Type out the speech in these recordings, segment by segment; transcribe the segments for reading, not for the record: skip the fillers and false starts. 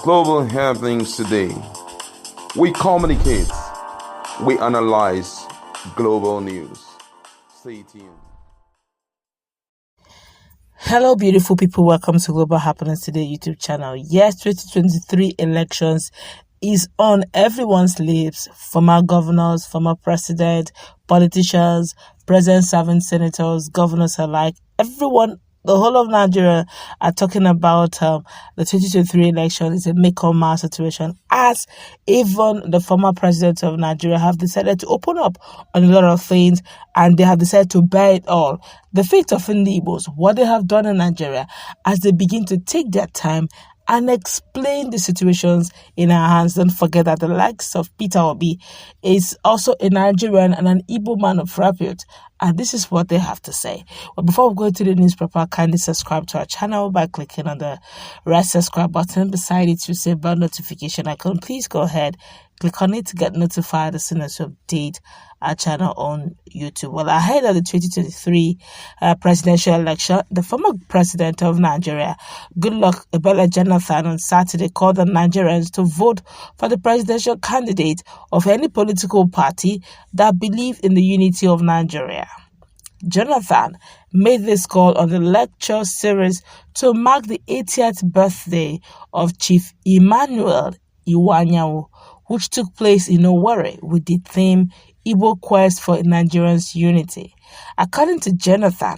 global happenings today. We communicate, we analyze global news. Stay tuned. Hello, beautiful people. Welcome to Global Happenings Today YouTube channel. Yes, 2023 elections is on everyone's lips. Former governors, former president, politicians, president-serving senators, governors alike, everyone, the whole of Nigeria are talking about the 2023 election. It's a make-or-match situation, as even the former president of Nigeria have decided to open up on a lot of things, and they have decided to bear it all. The fate of the Igbos, what they have done in Nigeria, as they begin to take their time and explain the situations in our hands. Don't forget that the likes of Peter Obi is also a Nigerian and an Igbo man of repute, and this is what they have to say. But before we go to the news proper, kindly subscribe to our channel by clicking on the red subscribe button beside it. You see bell notification icon. Please go ahead, click on it to get notified as soon as you update our channel on YouTube. Well, ahead of the 2023 presidential election, the former president of Nigeria, Goodluck Ebele Jonathan, on Saturday called on Nigerians to vote for the presidential candidate of any political party that believe in the unity of Nigeria. Jonathan made this call on the lecture series to mark the 80th birthday of Chief Emmanuel Iwanyanwu, which took place in Owerri with the theme Igbo Quest for Nigerians' Unity. According to Jonathan,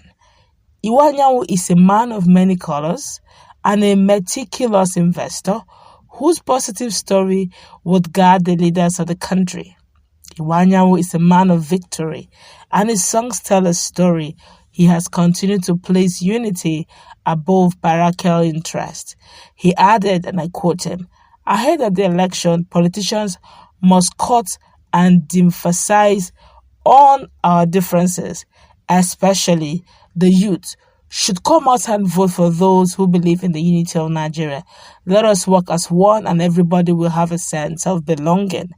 Iwanyanwu is a man of many colors and a meticulous investor whose positive story would guide the leaders of the country. Iwanyanwu is a man of victory, and his songs tell a story. He has continued to place unity above parochial interest. He added, and I quote him, "Ahead of the election, politicians must cut and de-emphasize on our differences, especially the youth should come out and vote for those who believe in the unity of Nigeria. Let us work as one and everybody will have a sense of belonging."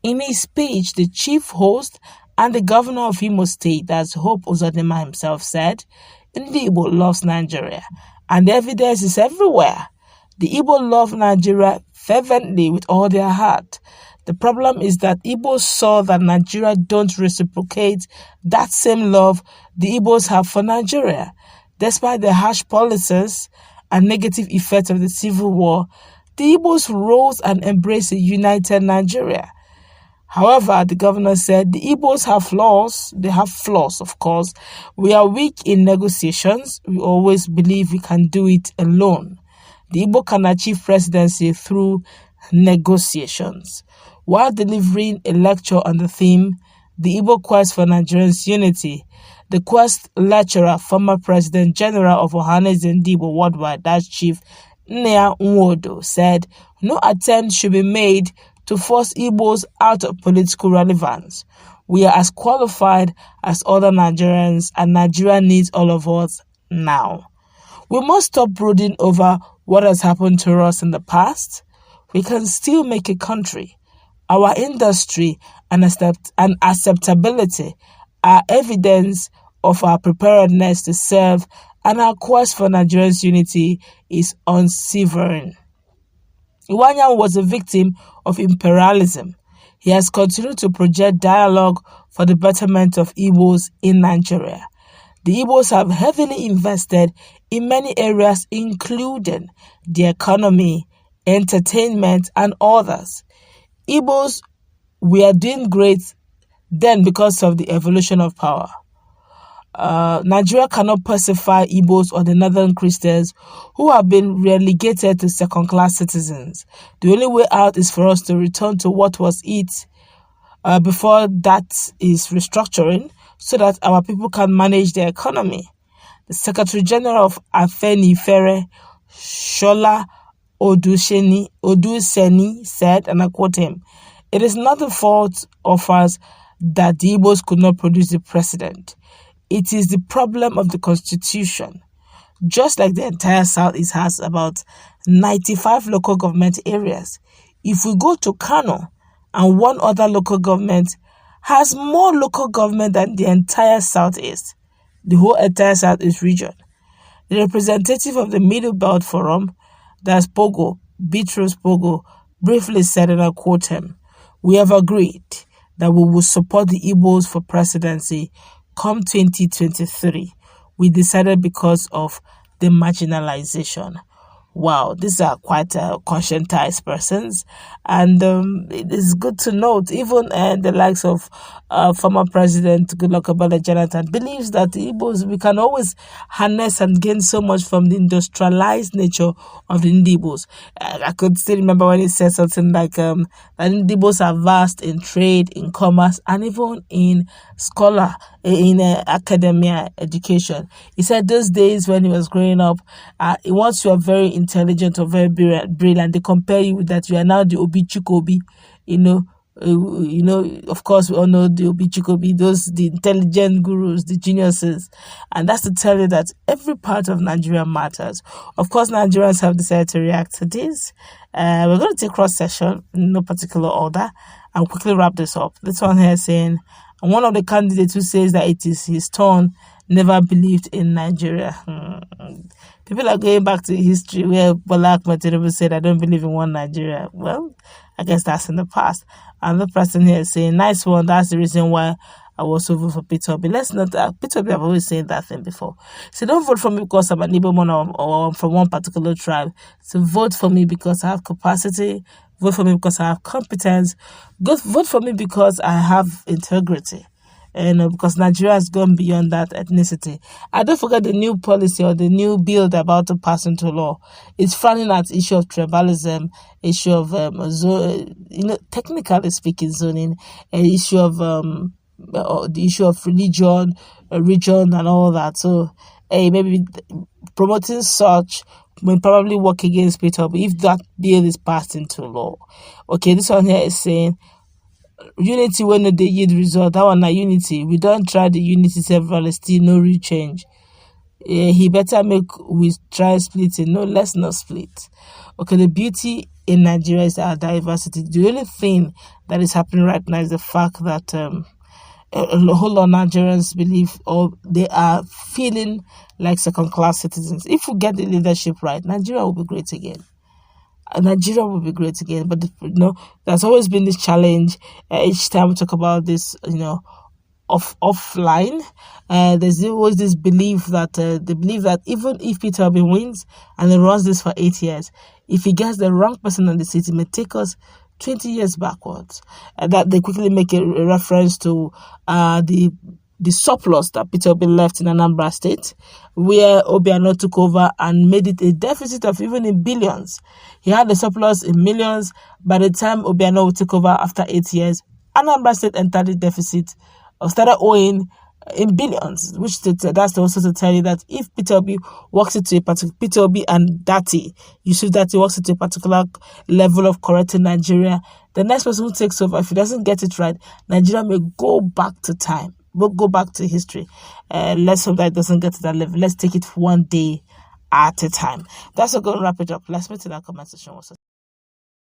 In his speech, the chief host and the governor of Imo State, that's Hope Uzodinma himself, said, "Ndị Igbo loves Nigeria, and the evidence is everywhere. The Igbo love Nigeria fervently with all their heart. The problem is that Igbos saw that Nigeria don't reciprocate that same love the Igbos have for Nigeria. Despite the harsh policies and negative effects of the civil war, the Igbos rose and embraced a united Nigeria." However, the governor said the Igbos have flaws. They have flaws, of course. "We are weak in negotiations. We always believe we can do it alone. The Igbo can achieve presidency through negotiations." While delivering a lecture on the theme, The Igbo Quest for Nigerians' Unity, the Quest lecturer, former President General of Ohanaeze Ndigbo Worldwide, that's Chief Nnea Nwodo, said, "No attempt should be made to force Igbos out of political relevance. We are as qualified as other Nigerians, and Nigeria needs all of us now. We must stop brooding over what has happened to us in the past. We can still make a country. Our industry and acceptability are evidence of our preparedness to serve, and our quest for Nigerians' unity is unswerving." Iwanyanwu was a victim of imperialism. He has continued to project dialogue for the betterment of Igbos in Nigeria. The Igbos have heavily invested in many areas, including the economy, entertainment, and others. Igbos were doing great then because of the evolution of power. Nigeria cannot pacify Igbos or the northern Christians who have been relegated to second-class citizens. The only way out is for us to return to what was it before that is restructuring, so that our people can manage their economy. The Secretary General of Afenifere, Shola Oduseni, said, and I quote him, "It is not the fault of us that the Igbos could not produce the president. It is the problem of the Constitution." Just like the entire Southeast has about 95 local government areas, if we go to Kano and one other local government has more local government than the entire Southeast, the whole entire Southeast region. The representative of the Middle Belt Forum, that's Pogo, Bitrus Pogo, briefly said, and I quote him, "We have agreed that we will support the Igbos for presidency come 2023. We decided because of the marginalization." Wow, these are quite conscientized persons, and it is good to note even the likes of former President Goodluck Ebele Jonathan believes that the Igbos, we can always harness and gain so much from the industrialized nature of the Igbos. I could still remember when he said something like that the Igbos are vast in trade, in commerce, and even in academia, education. He said those days when he was growing up, once you are very intelligent or very brilliant, they compare you with that you are now the Obi Chikobi, of course, we all know the Obi Chikobi, the intelligent gurus, the geniuses. And that's to tell you that every part of Nigeria matters. Of course, Nigerians have decided to react to this. We're going to take cross session in no particular order and quickly wrap this up. This one here saying, and one of the candidates who says that it is his turn never believed in Nigeria. People are going back to history where Bola Ahmed Tinubu said, "I don't believe in one Nigeria." Well, I guess that's in the past. Another person here is saying, "Nice one. That's the reason why I was so vote for Peter Obi." Let's not, Peter Obi, I've always said that thing before. So don't vote for me because I'm a Igbo or I'm from one particular tribe. So vote for me because I have capacity. Vote for me because I have competence. Vote for me because I have integrity. Because Nigeria has gone beyond that ethnicity. And don't forget the new policy or the new bill they're about to pass into law. It's frowning at issue of tribalism, issue of technically speaking, zoning, issue of the issue of religion, region, and all that. So, maybe promoting such will probably work against Peter Obi if that bill is passed into law. Okay, this one here is saying, unity when no dey yield result. That one na unity. We don't try the unity several, still no real change. He better make we try splitting. No, let's not split. Okay, the beauty in Nigeria is our diversity. The only thing that is happening right now is the fact that a whole lot of Nigerians believe or they are feeling like second-class citizens. If we get the leadership right, Nigeria will be great again. Nigeria will be great again. But there's always been this challenge. Each time we talk about this, offline, there's always this belief that they believe that even if Peter Obi wins and he runs this for 8 years, if he gets the wrong person on the seat, it may take us 20 years backwards. That they quickly make a reference to the surplus that Peter Obi left in Anambra State, where Obiano took over and made it a deficit of even in billions. He had a surplus in millions. By the time Obiano took over after 8 years, Anambra State entered the deficit or started owing in billions, which that's also to tell you that if Peter Obi walks into a particular, Peter Obi and Dati, Yusuf Dati walks into a particular level of correcting Nigeria, the next person who takes over, if he doesn't get it right, Nigeria may go back to time. We'll go back to history. Let's hope that it doesn't get to that level. Let's take it one day at a time. That's going to wrap it up. Let's meet in our comment section.